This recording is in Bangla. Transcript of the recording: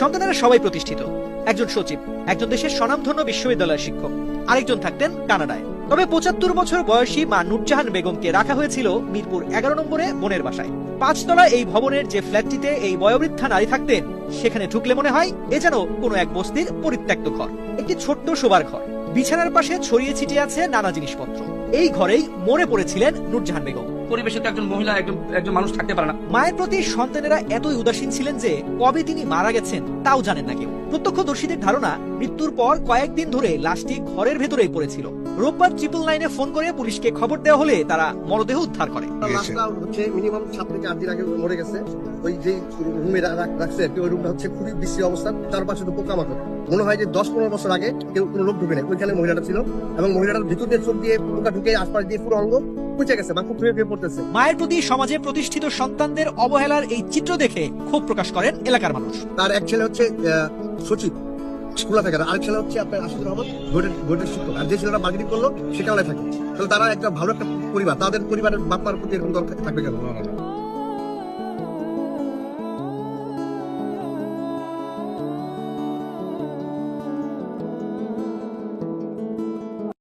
সন্তানেরা সবাই প্রতিষ্ঠিত। একজন সচিব, একজন দেশের স্বনামধন্য বিশ্ববিদ্যালয়ের শিক্ষক, আরেকজন থাকতেন কানাডায়। তবে ৭৫ বছর বয়সী মা নূরজাহান বেগমকে রাখা হয়েছিল মিরপুর ১১ নম্বরে বোনের বাসায়। ৫ তলা এই ভবনের যে ফ্ল্যাটটিতে এই বয়োবৃদ্ধা নারী থাকতেন, সেখানে ঢুকলে মনে হয় এ যেন কোনো এক বস্তির পরিত্যক্ত ঘর। একটি ছোট্ট শোবার ঘর, বিছানার পাশে ছড়িয়ে ছিটিয়ে আছে নানা জিনিসপত্র। এই ঘরেই মরে পড়েছিলেন নূরজাহান বেগম। পরিবেশে তো একজন মহিলা একজন মানুষ থাকতে পারে না। মায়ের প্রতি সন্তানেরা এতই উদাসীন ছিলেন যে কবে তিনি মারা গেছেন তাও জানেন না কেউ। প্রত্যক্ষদর্শীদের ধারণা, মৃত্যুর পর কয়েকদিন ধরে লাশটি ঘরের ভেতরেই পড়েছিল। রোববার 999-এ ফোন করে পুলিশকে খবর দেওয়া হলে তারা মরদেহ উদ্ধার করে। লাশটা হচ্ছে মিনিমাম 7 থেকে 8 দিন আগে মরে গেছে। ওই যে রুমে রাখছে ওই রুমটা হচ্ছে খুবই বিশ্রী অবস্থা, চারপাশে তো পোকামাকড়। মনে হয় যে 10-15 বছর আগে কেউ কোনো লোক ঢুকে নেই, ওইখানে মহিলাটা ছিল এবং মহিলাটার ভিতর দিয়ে চোখ দিয়ে পোকা ঢুকে আশপাশ দিয়ে পুরো অঙ্গ পুঁচে গেছে বা খুব ধুয়ে পড়তেছে। মায়ের প্রতি সমাজে প্রতিষ্ঠিত সন্তানদের অবহেলার এই চিত্র দেখে ক্ষোভ প্রকাশ করেন এলাকার মানুষ। তার এক ছেলে হচ্ছে সচিব স্কুলে থাকে, আরেক ছেলে হচ্ছে আপনার আশিকুর রহমান গোটের শিক্ষক, আর যে ছেলেটা মার্কেটিং করলো সে কানাডায় থাকে। তাহলে তারা একটা ভালো একটা পরিবার, তাদের পরিবারের বাপ্পার প্রতি এরকম দরকার থাকবে কেন?